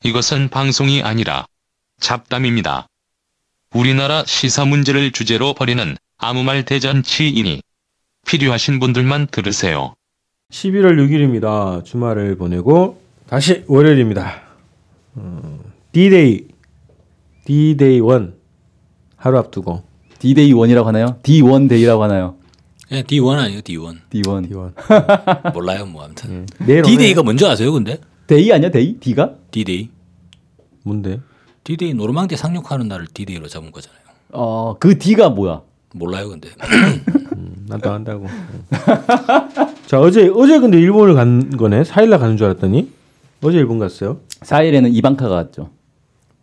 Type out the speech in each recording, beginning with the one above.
이것은 방송이 아니라 잡담입니다. 우리나라 시사 문제를 주제로 벌이는 아무 말 대잔치이니 필요하신 분들만 들으세요. 11월 6일입니다. 주말을 보내고 다시 월요일입니다. D-Day 1 하루 앞두고 D-Day 1이라고 하나요? D1 Day라고 하나요? 예, D1 아니에요, D1. D1. 몰라요, 뭐 아무튼. 오늘... D-Day가 뭔지 아세요, 근데? 데이 아니야, 데이? D가? D-Day. 뭔데? D-Day 노르망디 상륙하는 날을 D-Day로 잡은 거잖아요. 그 D가 뭐야? 몰라요, 근데. 나도 안다고. 자, 어제 근데 일본을 간 거네. 4일날 가는 줄 알았더니 어제 일본 갔어요. 4일에는 이방카가 갔죠.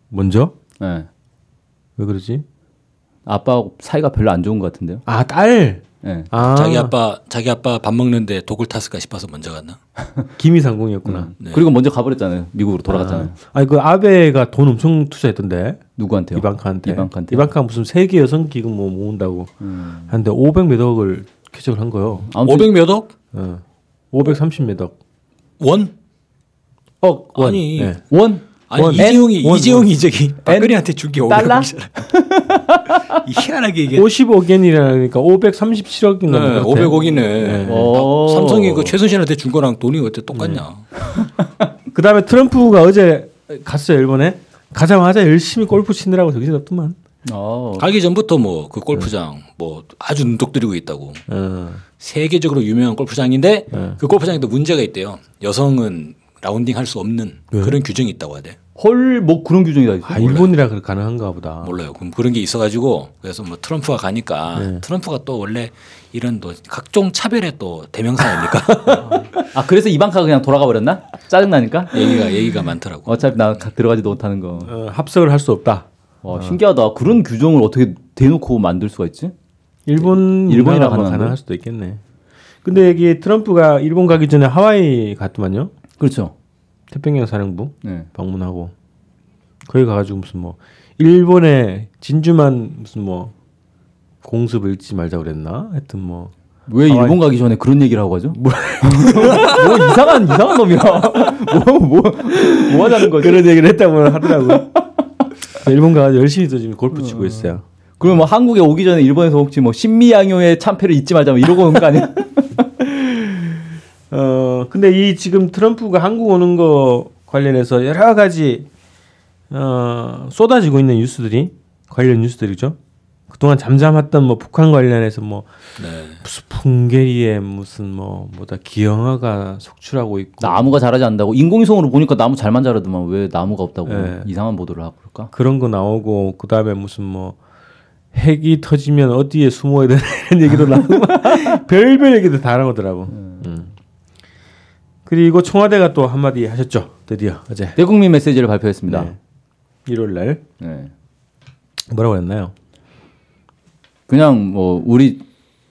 먼저? 네. 왜 그러지? 아빠하고 사이가 별로 안 좋은 것 같은데요. 아, 딸. 네. 아. 자기 아빠 밥 먹는데 독을 탔을까 싶어서 먼저 갔나? 기미상궁이었구나. 네. 그리고 먼저 가버렸잖아요. 미국으로 돌아갔잖아요. 아니 그 아베가 돈 엄청 투자했던데. 누구한테요? 이방카한테. 이방카 무슨 세계 여성 기금 뭐 모은다고 하는데 500몇 억을 쾌적을 한 거요. 500 몇 억? 530 몇 억. 원? 원. 아니 네. 원? 아니 이재용이 저기 박근혜한테 준 게 500억이잖아. 희한하게 이게 50억엔이라니까 537억인가. 네, 500억이네. 네. 삼성이 그 최순실한테 준 거랑 돈이 어째 똑같냐. 그다음에 트럼프가 어제 갔어요, 일본에. 가자마자 열심히 골프 치느라고 정신없더만. 가기 전부터 뭐 그 골프장 뭐 아주 눈독 들이고 있다고. 세계적으로 유명한 골프장인데 그 골프장에도 문제가 있대요. 여성은 라운딩 할 수 없는 그런 규정이 있다고 하대. 헐, 뭐 그런 규정이 다 있어요? 일본이라 그렇게 가능한가 보다. 몰라요. 그럼 그런 게 있어가지고 그래서 뭐 트럼프가 가니까 트럼프가 또 원래 이런 또 각종 차별의 또 대명사 아닙니까? 그래서 이방카가 그냥 돌아가 버렸나? 짜증나니까? 얘기가 많더라고. 어차피 나 들어가지도 못하는 거. 합석을 할 수 없다. 신기하다. 그런 규정을 어떻게 대놓고 만들 수가 있지? 일본이라 가능할 수도 있겠네. 근데 여기 트럼프가 일본 가기 전에 하와이 갔더만요. 그렇죠. 태평양 사령부 방문하고 거기 가가지고 무슨 뭐 일본의 진주만 무슨 뭐 공습을 잊지 말자 그랬나? 하여튼 뭐 왜 일본 가기 전에 그런 얘기를 하고 가죠? 뭐 이상한 놈이야. 뭐 하자는 거지? 그런 얘기를 했다고 하더라고요. 일본 가서 열심히 또 지금 골프 치고 있어요. 그럼 뭐 한국에 오기 전에 일본에서 혹시 뭐 신미양요의 참패를 잊지 말자 뭐 이러고 온 거 아니야? 근데 이 지금 트럼프가 한국 오는 거 관련해서 여러 가지 쏟아지고 있는 뉴스들이 관련 뉴스들이죠. 그동안 잠잠했던 뭐 북한 관련해서 뭐 무슨 풍계리에 무슨 뭐다 기형아가 속출하고 있고 나무가 자라지 않는다고 인공위성으로 보니까 나무 잘만 자라더만 왜 나무가 없다고 이상한 보도를 하고 그럴까? 그런 거 나오고 그다음에 무슨 뭐 핵이 터지면 어디에 숨어야 되나 이런 얘기도 나오고 별별 얘기도 다 나오더라고. 그리고 청와대가 또 한마디 하셨죠. 드디어 어제 대국민 메시지를 발표했습니다. 1월 날 뭐라고 했나요? 그냥 뭐 우리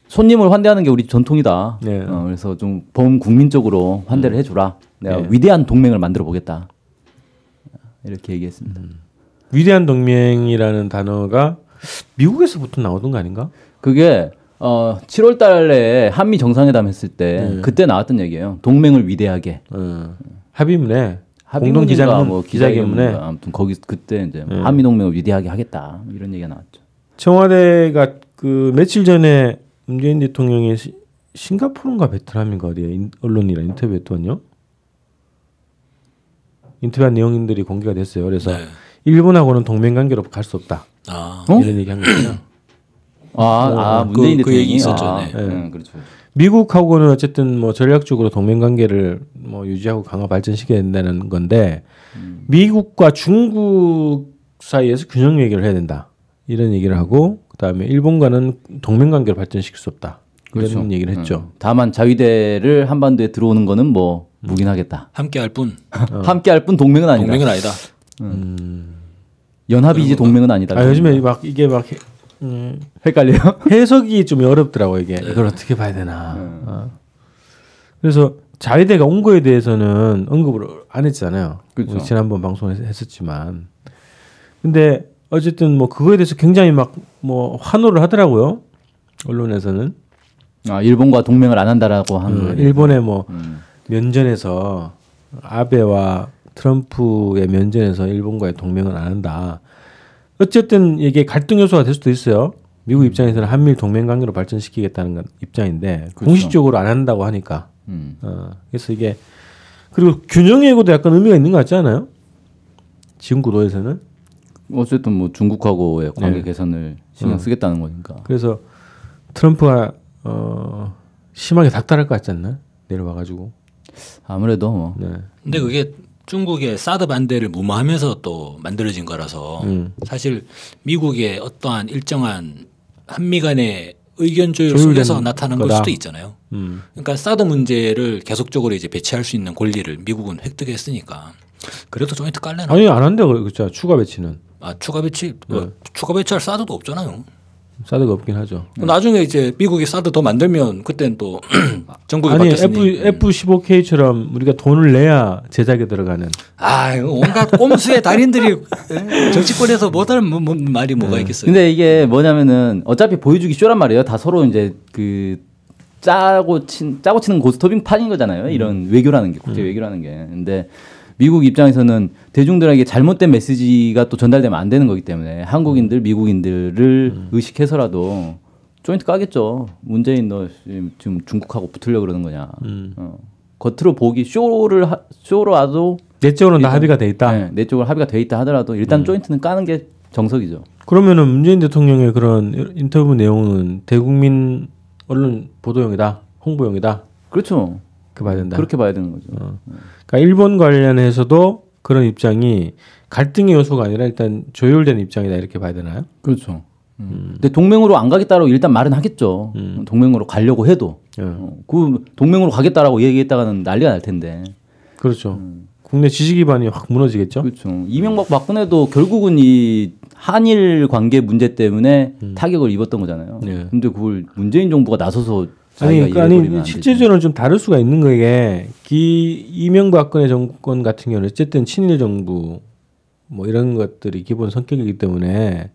손님을 환대하는 게 우리 전통이다. 그래서 좀 범국민적으로 환대를 해주라. 내가 위대한 동맹을 만들어 보겠다. 이렇게 얘기했습니다. 위대한 동맹이라는 단어가 미국에서부터 나오던 거 아닌가? 그게 7월 달에 한미 정상회담 했을 때 그때 나왔던 얘기예요. 동맹을 위대하게. 합의문에 공동 기자회견문에 아무튼 거기 그때 이제 한미 동맹을 위대하게 하겠다 이런 얘기가 나왔죠. 청와대가 그 며칠 전에 문재인 대통령이 싱가포르인가 베트남인가 어디에 언론이랑 인터뷰했더니요. 인터뷰한 내용들이 공개가 됐어요. 그래서 일본하고는 동맹 관계로 갈 수 없다. 이런 얘기한 거죠. 문재인 대통령이 얘기 있었죠. 그렇죠. 미국하고는 어쨌든 뭐 전략적으로 동맹 관계를 뭐 유지하고 강화 발전시켜야 된다는 건데 미국과 중국 사이에서 균형 얘기를 해야 된다. 이런 얘기를 하고 그다음에 일본과는 동맹 관계를 발전시킬 수 없다. 이런 그렇죠. 얘기를 했죠. 다만 자위대를 한반도에 들어오는 거는 뭐 묵인하겠다. 함께할 뿐. 함께할 뿐 동맹은 아니다. 동맹은 아니다. 연합이지 동맹은 아니다. 요즘에 막 이게 막 헷갈려요? 해석이 좀 어렵더라고 이게. 이걸 어떻게 봐야 되나. 그래서 자위대가 온 거에 대해서는 언급을 안 했잖아요. 그렇죠. 우리 지난번 방송에서 했었지만. 근데 어쨌든 뭐 그거에 대해서 굉장히 막 뭐 환호를 하더라고요. 언론에서는. 일본과 동맹을 안 한다라고 한 거예요. 일본의 뭐 면전에서 아베와 트럼프의 면전에서 일본과의 동맹은 안 한다. 어쨌든 이게 갈등 요소가 될 수도 있어요. 미국 입장에서는 한미일 동맹 관계로 발전시키겠다는 건 입장인데 그렇죠. 공식적으로 안 한다고 하니까. 그래서 이게 그리고 균형 예고도 약간 의미가 있는 것 같지 않아요? 지금 구도에서는. 어쨌든 뭐 중국하고의 관계 네. 개선을 신경 쓰겠다는 거니까. 그래서 트럼프가 심하게 닥달할 것 같지 않나? 내려와가지고. 아무래도 뭐. 네. 근데 그게 중국의 사드 반대를 무마하면서 또 만들어진 거라서 사실 미국의 어떠한 일정한 한미 간의 의견 조율 속에서 나타난 걸 수도 있잖아요. 그러니까 사드 문제를 계속적으로 이제 배치할 수 있는 권리를 미국은 획득했으니까 그래도 조인트 깔래나? 아니 안 한대 그렇죠. 추가 배치는. 아 추가 배치 추가 배치할 사드도 없잖아요. 사드가 없긴 하죠. 나중에 이제 미국이 사드 더 만들면 그때는 또 정국이 바뀌었으니. F-15K처럼 우리가 돈을 내야 제작에 들어가는. 아 온갖 꼼수의 달인들이 정치권에서 못하는 말이 뭐가 있겠어요. 근데 이게 뭐냐면은 어차피 보여주기 쇼란 말이에요. 다 서로 이제 그 짜고 치는 고스톱빙 판인 거잖아요. 이런 외교라는 게 국제 외교라는 게. 근데 미국 입장에서는 대중들에게 잘못된 메시지가 또 전달되면 안 되는 거기 때문에 한국인들, 미국인들을 의식해서라도 조인트 까겠죠. 문재인 너 지금 중국하고 붙으려고 그러는 거냐. 겉으로 보기 쇼로 와도 내적으로는 다 합의가 돼 있다. 네, 내적으로 합의가 돼 있다 하더라도 일단 조인트는 까는 게 정석이죠. 그러면은 문재인 대통령의 그런 인터뷰 내용은 대국민 언론 보도용이다, 홍보용이다. 그렇죠. 봐야 된다. 그렇게 봐야 되는 거죠. 그러니까 일본 관련해서도 그런 입장이 갈등의 요소가 아니라 일단 조율된 입장이다 이렇게 봐야 되나요? 그렇죠. 근데 동맹으로 안 가겠다라고 일단 말은 하겠죠. 동맹으로 가려고 해도 그 동맹으로 가겠다라고 얘기했다가는 난리가 날 텐데. 그렇죠. 국내 지지 기반이 확 무너지겠죠. 그렇죠. 이명박 박근혜도 결국은 이 한일 관계 문제 때문에 타격을 입었던 거잖아요. 근데 그걸 문재인 정부가 나서서 아니 실제적으로는 좀 다를 수가 있는 거게 이명박 박근혜 정권 같은 경우는 어쨌든 친일 정부 뭐 이런 것들이 기본 성격이기 때문에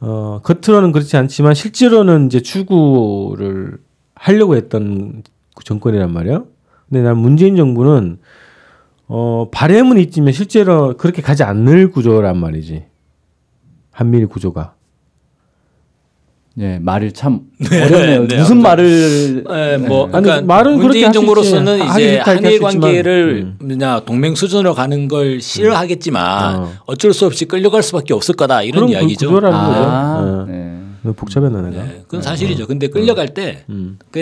겉으로는 그렇지 않지만 실제로는 이제 추구를 하려고 했던 정권이란 말이에요. 근데 난 문재인 정부는 바램은 있지만 실제로 그렇게 가지 않을 구조란 말이지. 한미일 구조가. 네, 말을 참 어렵네요. 무슨 말을 뭐 그러니까 말은 문재인 정부로서는 이제 한일 관계를 그냥 동맹 수준으로 가는 걸 싫어하겠지만 어쩔 수 없이 끌려갈 수밖에 없을 거다 이런 이야기죠. 구조라는 거죠. 복잡했나 내가. 그건 사실이죠. 근데 끌려갈 때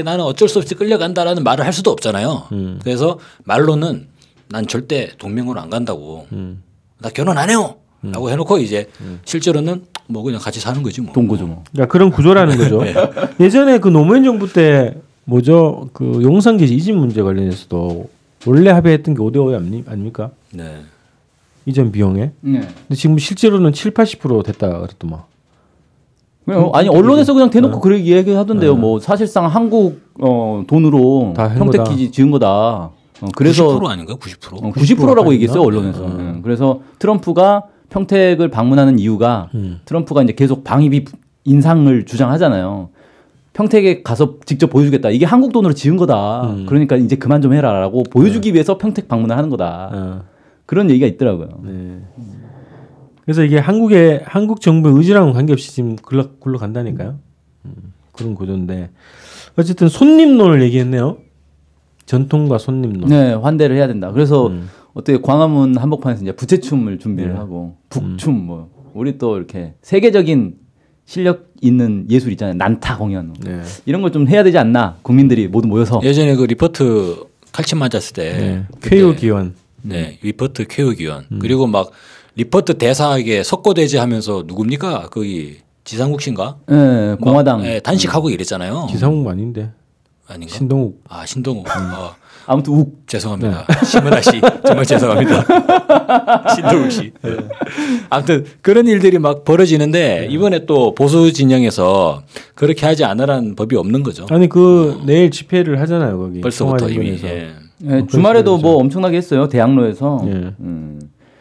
나는 어쩔 수 없이 끌려간다라는 말을 할 수도 없잖아요. 그래서 말로는 난 절대 동맹으로 안 간다고. 나 결혼 안 해요. 라고 해놓고 이제 실제로는 뭐 그냥 같이 사는 거지 뭐. 동거죠 뭐. 그러니까 그런 구조라는 거죠. 네. 예전에 그 노무현 정부 때 뭐죠? 그 용산기지 이전 문제 관련해서도 원래 합의했던 게 5대5 아닙니까? 네. 이전 비용에. 네. 근데 지금 실제로는 70-80% 됐다 그랬더만. 아니 언론에서 그냥 대놓고 그렇게 얘기하던데요. 뭐 사실상 한국 돈으로 평택기지 지은 거다. 그래서 90% 아닌가요? 90%? 90%라고 얘기했어요 언론에서. 그래서 트럼프가 평택을 방문하는 이유가 트럼프가 이제 계속 방위비 인상을 주장하잖아요. 평택에 가서 직접 보여주겠다. 이게 한국 돈으로 지은 거다. 그러니까 이제 그만 좀 해라라고 보여주기 위해서 평택 방문을 하는 거다. 그런 얘기가 있더라고요. 네. 그래서 이게 한국 정부의 의지랑은 관계없이 지금 굴러간다니까요. 그런 구조인데 어쨌든 손님론을 얘기했네요. 전통과 손님론. 네, 환대를 해야 된다. 그래서 어떻게 광화문 한복판에서 이제 부채춤을 준비를 하고 북춤 뭐 우리 또 이렇게 세계적인 실력 있는 예술 있잖아요. 난타 공연 이런 걸 좀 해야 되지 않나. 국민들이 모두 모여서. 예전에 그 리포트 칼침 맞았을 때 쾌유 기원. 네, 리포트 쾌유 기원. 그리고 막 리포트 대사에게 석고대제 하면서 누굽니까? 거기 지상국 씨인가? 네, 공화당. 네, 단식하고 이랬잖아요. 지상국 아닌데. 아닌가? 신동욱. 아, 신동욱. 아무튼 욱. 죄송합니다. 심은하 씨 정말 죄송합니다. 신동욱 씨. 아무튼 그런 일들이 막 벌어지는데 이번에 또 보수 진영에서 그렇게 하지 않으라는 법이 없는 거죠. 아니 내일 집회를 하잖아요 거기. 벌써부터 이미. 네, 주말에도 뭐 엄청나게 했어요 대학로에서.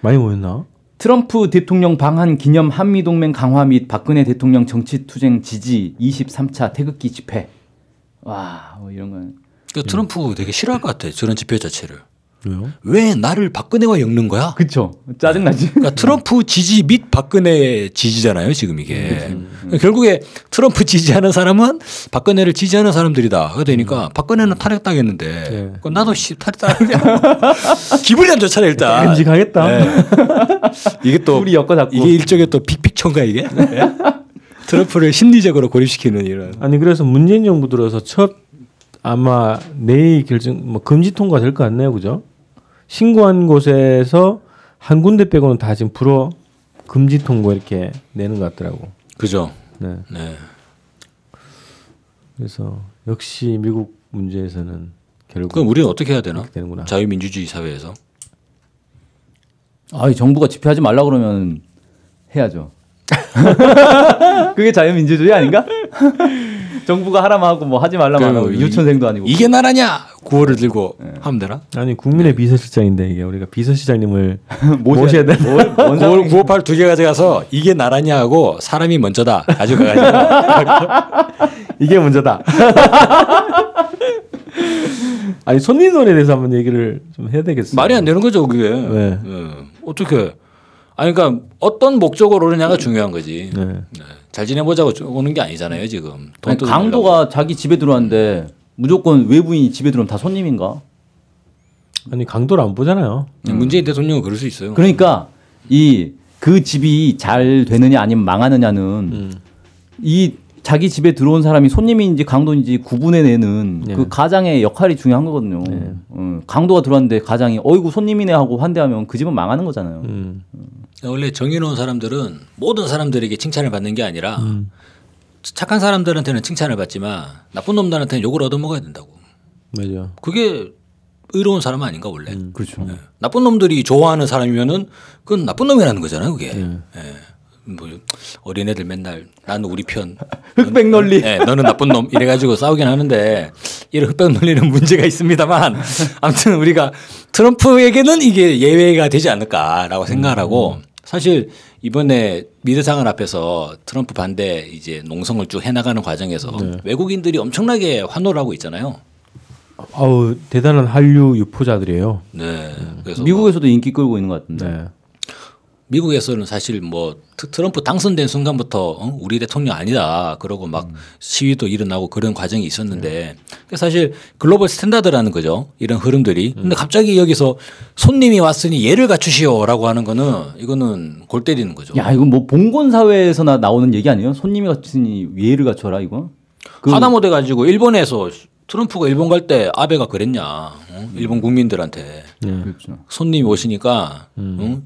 많이 모였나? 트럼프 대통령 방한 기념 한미동맹 강화 및 박근혜 대통령 정치투쟁 지지 23차 태극기 집회. 와, 뭐 이런 건. 그러니까 트럼프 되게 싫어할 것 같아. 저런 집회 자체를. 왜요? 왜 나를 박근혜와 엮는 거야? 그쵸. 짜증나지. 그러니까 트럼프 지지 및 박근혜 지지잖아요, 지금 이게. 결국에 트럼프 지지하는 사람은 박근혜를 지지하는 사람들이다. 그러니까 박근혜는 탈핵당했는데 나도 탈핵당했냐. 기분이 안 좋잖아요, 일단. 끔찍하겠다. 네. 이게 또 우리 엮어 잡고. 이게 일종의 또 빅픽처인가 이게? 네? 트럼프를 심리적으로 고립시키는 이런. 아니 그래서 문재인 정부 들어서 첫 아마 내일 결정 뭐 금지 통과될 것 같네요, 그죠? 신고한 곳에서 한 군데 빼고는 다 지금 불어 금지 통고 이렇게 내는 것 같더라고. 그죠. 네. 네. 그래서 역시 미국 문제에서는 결국 그럼 우리는 어떻게 해야 되나? 되는구나. 자유민주주의 사회에서. 아, 정부가 집회하지 말라 그러면 해야죠. 그게 자유민주주의 아닌가? 정부가 하라면 하고 뭐 하지 말라면 하고 유치원생도 아니고. 이게 나라냐? 구호를 들고 하면 되나? 아니 국민의 비서실장인데 이게 우리가 비서실장님을 모셔야 되는. 958 두 개 가져가서 이게 나라냐 하고 사람이 먼저다 가져가가지고 이게 문제다. 아니 손님 논에 대해서 한번 얘기를 좀 해야 되겠어요. 말이 안 되는 거죠 그게. 네. 어떻게? 아니 그러니까 어떤 목적으로 오느냐가 중요한 거지. 네. 네. 잘 지내보자고 오는 게 아니잖아요 지금. 아니, 강도가 자기 집에 들어왔는데 무조건 외부인이 집에 들어오면 다 손님인가? 아니 강도를 안 보잖아요. 문재인 대통령은 그럴 수 있어요. 그러니까 그 집이 잘 되느냐 아니면 망하느냐는 이 자기 집에 들어온 사람이 손님인지 강도인지 구분해내는 그 가장의 역할이 중요한 거거든요. 강도가 들어왔는데 가장이 어이구 손님이네 하고 환대하면 그 집은 망하는 거잖아요. 원래 정의로운 사람들은 모든 사람들에게 칭찬을 받는 게 아니라 착한 사람들한테는 칭찬을 받지만 나쁜 놈들한테는 욕을 얻어먹어야 된다고. 맞아. 그게 의로운 사람 아닌가 원래. 그렇죠. 네. 나쁜 놈들이 좋아하는 사람이면은 그건 나쁜 놈이라는 거잖아요, 그게. 뭐 어린애들 맨날 나는 우리 편 흑백 논리. 네, 너는 나쁜 놈 이래가지고 싸우긴 하는데 이런 흑백 논리는 문제가 있습니다만 아무튼 우리가 트럼프에게는 이게 예외가 되지 않을까라고 생각을 하고 사실 이번에 미드상을 앞에서 트럼프 반대 이제 농성을 쭉 해나가는 과정에서 외국인들이 엄청나게 환호를 하고 있잖아요. 아우 대단한 한류 유포자들이에요. 네. 그래서 미국에서도 인기 끌고 있는 것 같은데. 네. 미국에서는 사실 뭐 트럼프 당선된 순간부터 우리 대통령 아니다 그러고 막 시위도 일어나고 그런 과정이 있었는데 사실 글로벌 스탠다드라는 거죠. 이런 흐름들이. 근데 갑자기 여기서 손님이 왔으니 예를 갖추시오라고 하는 거는 이거는 골 때리는 거죠. 야 이거 뭐 봉건 사회에서나 나오는 얘기 아니에요? 손님이 왔으니 예를 갖춰라 이거. 하다못해 가지고 일본에서 트럼프가 일본 갈 때 아베가 그랬냐. 일본 국민들한테 그렇죠. 손님이 오시니까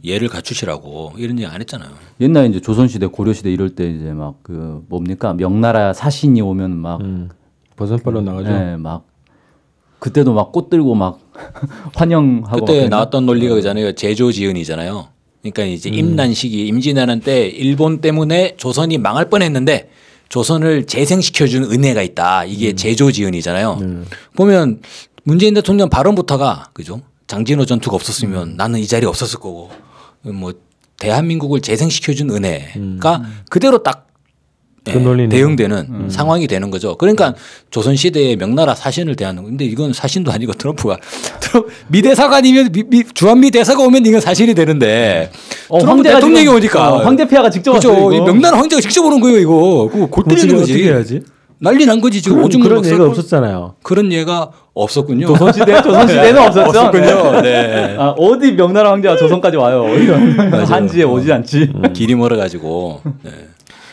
예를 갖추시라고 이런 얘기 안 했잖아요. 옛날에 이제 조선시대 고려시대 이럴 때 이제 막 그 뭡니까 명나라 사신이 오면 막 버선발로 나가죠. 네, 막 그때도 막 꽃 들고 막 환영하고 그때 나왔던 논리가 그잖아요. 제조지은이잖아요. 그러니까 이제 임난 시기 임진왜란 때 일본 때문에 조선이 망할 뻔했는데 조선을 재생시켜주는 은혜가 있다. 이게 제조지은이잖아요. 보면 문재인 대통령 발언부터가 그죠? 장진호 전투가 없었으면 나는 이 자리에 없었을 거고 뭐 대한민국을 재생시켜준 은혜가 그대로 딱 대응되는 상황이 되는 거죠. 그러니까 조선시대의 명나라 사신을 대하는 근데 이건 사신도 아니고 트럼프가 미대사관이면 주한미 대사가 오면 이건 사실이 되는데 트럼프 대통령이 오니까 황제 폐하가 직접 그렇죠. 명나라 황제가 직접 오는 거예요 이거. 그거 골 때리는 거지. 어떻게 해야지? 난리 난 거지 지금. 오줌 그런 예가 없었잖아요. 그런 예가 없었군요. 조선시대는 없었죠. 없었군요. 네. 아, 어디 명나라 황제가 조선까지 와요. 한지에 오지 않지. 길이 멀어가지고. 네.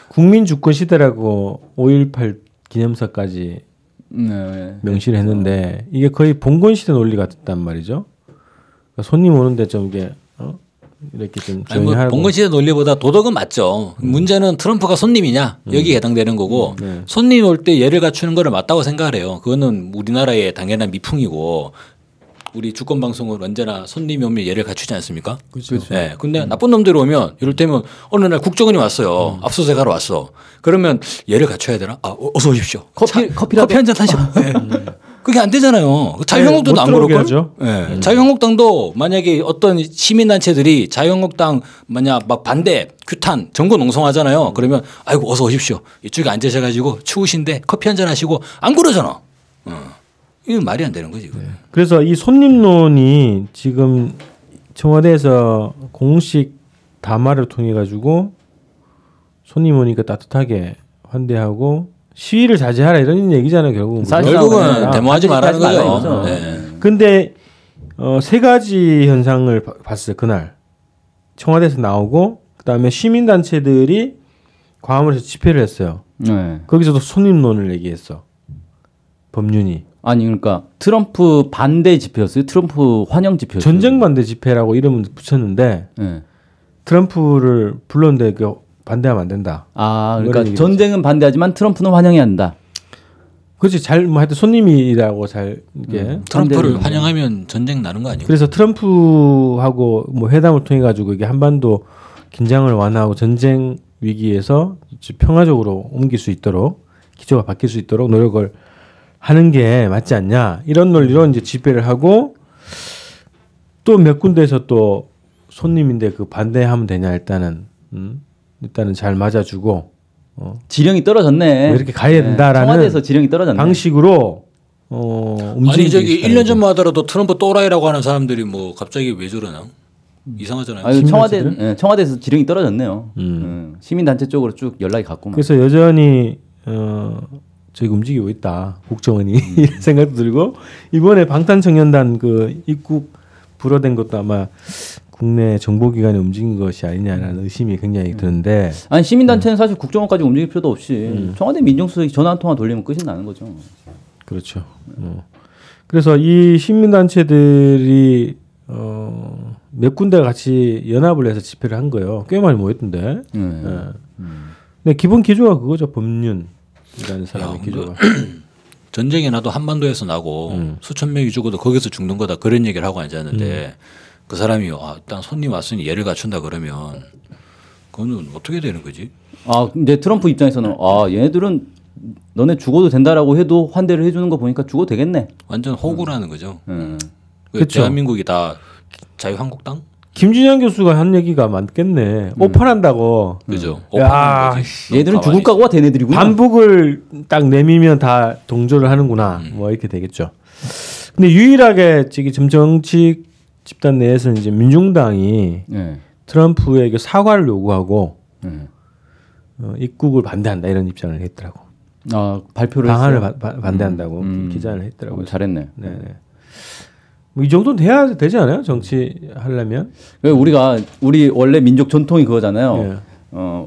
국민 주권 시대라고 5.18 기념사까지 명시를 했는데 이게 거의 봉건 시대 논리 같단 말이죠. 그러니까 손님 오는데 좀 이게 이렇게 좀 뭐 봉건 시대 논리보다 도덕은 맞죠. 문제는 트럼프가 손님이냐 여기에 해당되는 거고 손님 올 때 예를 갖추는 거를 맞다고 생각을 해요. 그거는 우리나라의 당연한 미풍이고 우리 주권 방송은 언제나 손님이 오면 예를 갖추지 않습니까? 그렇죠. 네. 근데 나쁜 놈들이 오면 이를테면 어느 날 국정원이 왔어요. 압수수색하러 왔어. 그러면 예를 갖춰야 되나? 아, 어서 오십시오. 커피 한 잔 하시오. 네. 그게 안 되잖아요. 자유한국당도 안 그럴걸? 네. 자유한국당도 만약에 어떤 시민단체들이 자유한국당 만약 막 반대, 규탄, 정권 농성하잖아요. 그러면 아이고 어서 오십시오. 이쪽에 앉으셔가지고 추우신데 커피 한 잔 하시고 안 그러잖아. 이건 말이 안 되는 거지. 그래서 이 손님론이 지금 청와대에서 공식 담화를 통해 가지고 손님 오니까 따뜻하게 환대하고 시위를 자제하라 이런 얘기잖아요. 결국은 결국은 데모하지 말라는 거죠. 네. 근데 세 가지 현상을 봤어요. 그날 청와대에서 나오고 그다음에 시민단체들이 광화문에서 집회를 했어요. 네. 거기서도 손님론을 얘기했어. 법륜이. 아니 그러니까 트럼프 반대 집회였어요. 트럼프 환영 집회였어요. 전쟁 반대 집회라고 이름을 붙였는데 네. 트럼프를 불렀는데 그 반대하면 안 된다. 아 그러니까 전쟁은 반대하지만 트럼프는 환영해야 한다. 그렇지. 잘 뭐 하여튼 손님이라고 잘 이게 트럼프를 환영하면 전쟁 나는 거 아니에요? 그래서 트럼프하고 뭐 회담을 통해 가지고 이게 한반도 긴장을 완화하고 전쟁 위기에서 평화적으로 옮길 수 있도록 기조가 바뀔 수 있도록 노력을 하는 게 맞지 않냐 이런 논리로 이제 집회를 하고 또 몇 군데에서 또 손님인데 그 반대하면 되냐 일단은 잘 맞아주고 지령이 떨어졌네. 뭐 이렇게 가야 된다라는 청와대에서 지령이 떨어졌네. 방식으로 아니 저기 1년 전만 하더라도 트럼프 또라이라고 하는 사람들이 뭐 갑자기 왜 저러나 이상하잖아요. 아니, 청와대에서 지령이 떨어졌네요. 시민단체 쪽으로 쭉 연락이 갔고. 그래서 여전히 저희가 움직이고 있다. 국정원이 이런 생각도 들고 이번에 방탄청년단 그 입국 불어된 것도 아마 국내 정보기관이 움직인 것이 아니냐라는 의심이 굉장히 드는데 아니 시민단체는 사실 국정원까지 움직일 필요도 없이 청와대 민정수석이 전화 한 통화 돌리면 끝이 나는 거죠. 그렇죠. 그래서 이 시민단체들이 몇 군데 같이 연합을 해서 집회를 한 거예요. 꽤 많이 모였던데. 근데 기본 기조가 그거죠. 법륜이라는 사람의 기조가. 전쟁이 나도 한반도에서 나고 수천 명이 죽어도 거기서 죽는 거다 그런 얘기를 하고 앉았는데 그 사람이 일단 손님 왔으니 예를 갖춘다 그러면 그거는 어떻게 되는 거지? 근데 트럼프 입장에서는 얘네들은 너네 죽어도 된다라고 해도 환대를 해주는 거 보니까 죽어도 되겠네. 완전 호구라는 거죠. 그렇죠. 대한민국이 다 자유한국당? 김준현 교수가 한 얘기가 많겠네. 오판한다고. 그죠. 오판한 거지. 얘들은 죽을 각오가 된 애들이구나. 반북을 딱 내미면 다 동조를 하는구나. 뭐 이렇게 되겠죠. 근데 유일하게 지금 정치 집단 내에서는 이제 민중당이 트럼프에게 사과를 요구하고 입국을 반대한다 이런 입장을 했더라고. 발표를 방안을 반대한다고 기자를 했더라고요. 잘했네. 네. 뭐 이 정도는 돼야 되지 않아요? 정치 하려면? 우리 원래 민족 전통이 그거잖아요.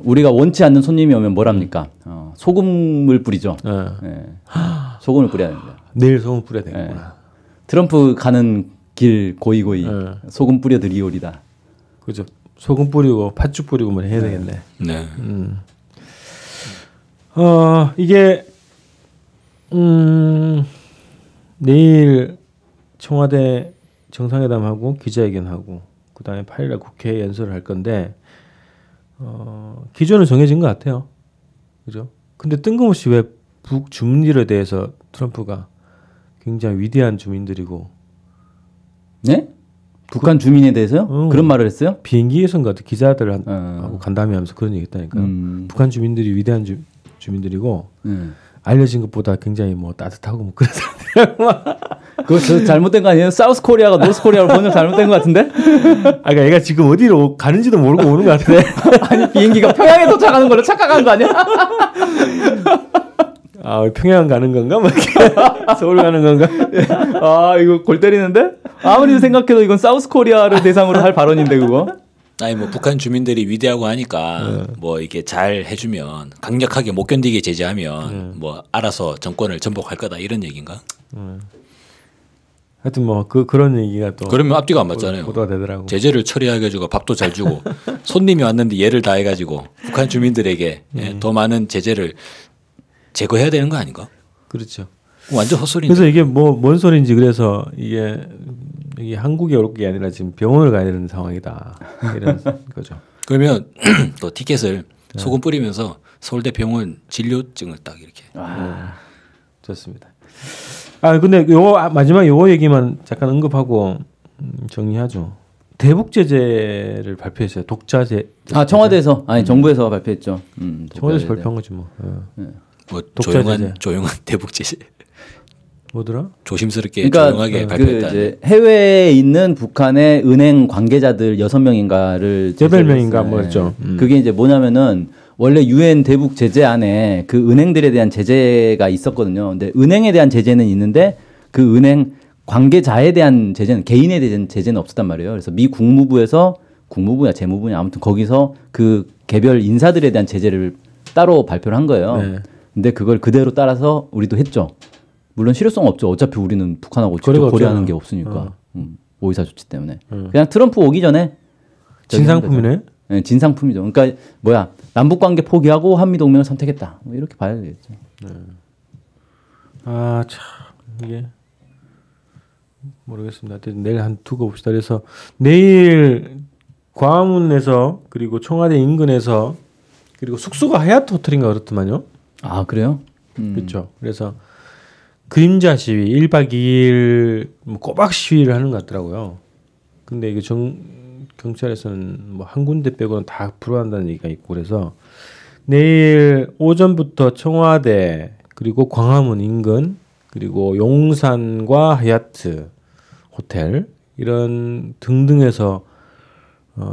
우리가 원치 않는 손님이 오면 뭘 합니까? 소금을 뿌리죠. 소금을 뿌려야 됩니다. 내일 소금 뿌려야 되겠구나. 트럼프 가는 길 고이고이 소금 뿌려 드리오리다. 그죠. 소금 뿌리고 팥죽 뿌리고 뭐 해야 되겠네. 네. 이게 내일 청와대 정상회담하고 기자회견하고 그다음에 8일날 국회 연설을 할 건데 기조는 정해진 것 같아요. 그죠? 근데 뜬금없이 왜 북 주민들에 대해서 트럼프가 굉장히 위대한 주민들이고 네? 북한 주민에 대해서요? 그런 말을 했어요? 비행기에선가 같은 기자들하고 간담회 하면서 그런 얘기 했다니까요. 북한 주민들이 위대한 주민들이고 알려진 것보다 굉장히 뭐 따뜻하고 뭐 그런 사람들이라고 그거 잘못된 거 아니에요? 사우스 코리아가 노스 코리아로 번역 잘못된 것 같은데? 그러니까 얘가 지금 어디로 가는지도 모르고 오는 것 같은데. 아니 비행기가 평양에 도착하는 걸로 착각한 거 아니야? 평양 가는 건가? 뭐 서울 가는 건가? 이거 골 때리는데? 아무리 생각해도 이건 사우스 코리아를 대상으로 할 발언인데 그거? 아니 뭐 북한 주민들이 위대하고 하니까 뭐 이렇게 잘 해주면 강력하게 못 견디게 제재하면 뭐 알아서 정권을 전복할 거다 이런 얘기인가? 하여튼 뭐 그런 얘기가 또 그러면 앞뒤가 안 맞잖아요. 보도가 되더라고. 제재를 처리해가지고 밥도 잘 주고 손님이 왔는데 예를 다해가지고 북한 주민들에게 더 많은 제재를 제거해야 되는 거 아닌가? 그렇죠. 완전 헛소리인데. 그래서 이게 뭐 뭔 소리인지 그래서 이게 한국에 올 게 아니라 지금 병원을 가야 되는 상황이다 이런 거죠. 그러면 또 티켓을 소금 뿌리면서 서울대 병원 진료증을 딱 이렇게. 좋습니다. 근데 요거 마지막 요거 얘기만 잠깐 언급하고 정리하죠. 대북 제재를 발표했어요. 독자 제재. 청와대에서 정부에서 발표했죠. 청와대에서 발표한 거지 뭐. 뭐 독자 조용한 대북 제재. 뭐더라? 조심스럽게 조용하게 발표했다. 이제 해외에 있는 북한의 은행 관계자들 6명인가를 8명인가 뭐였죠. 그게 이제 뭐냐면은 원래 유엔 대북 제재 안에 그 은행들에 대한 제재가 있었거든요. 근데 은행에 대한 제재는 있는데 그 은행 관계자에 대한 제재는 개인에 대한 제재는 없었단 말이에요. 그래서 미 국무부에서 국무부야 재무부냐 아무튼 거기서 그 개별 인사들에 대한 제재를 따로 발표를 한 거예요. 네. 근데 그걸 그대로 따라서 우리도 했죠. 물론 실효성 없죠. 어차피 우리는 북한하고 직접 거래하는 게 없으니까. 오이사 조치 때문에. 그냥 트럼프 오기 전에 진상품이네. 네, 진상품이죠. 그러니까 뭐야 남북 관계 포기하고 한미 동맹을 선택했다. 뭐 이렇게 봐야 되겠죠. 아 참 이게 모르겠습니다. 내일 한 두고 봅시다. 그래서 내일 광화문에서 그리고 청와대 인근에서 그리고 숙소가 하얏트 호텔인가 그렇더만요. 아 그래요? 그렇죠. 그래서 그림자 시위 1박 2일 꼬박 시위를 하는 것 같더라고요. 근데 이게 경찰에서는 뭐 한 군데 빼고는 다 불허한다는 얘기가 있고 그래서 내일 오전부터 청와대 그리고 광화문 인근 그리고 용산과 하얏트 호텔 이런 등등에서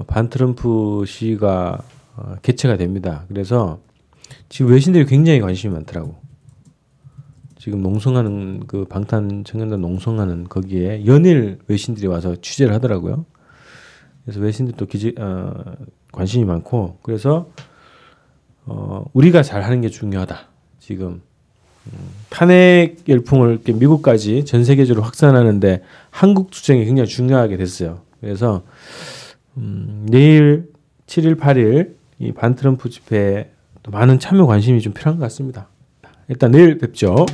반트럼프 시위가 개최가 됩니다. 그래서 지금 외신들이 굉장히 관심이 많더라고. 지금 농성하는 그 방탄청년단 농성하는 거기에 연일 외신들이 와서 취재를 하더라고요. 그래서 외신들도 관심이 많고 그래서 우리가 잘하는 게 중요하다. 지금 탄핵 열풍을 이렇게 미국까지 전 세계적으로 확산하는데 한국 투쟁이 굉장히 중요하게 됐어요. 그래서 내일 7일, 8일 이 반트럼프 집회에 또 많은 참여 관심이 좀 필요한 것 같습니다. 일단 내일 뵙죠.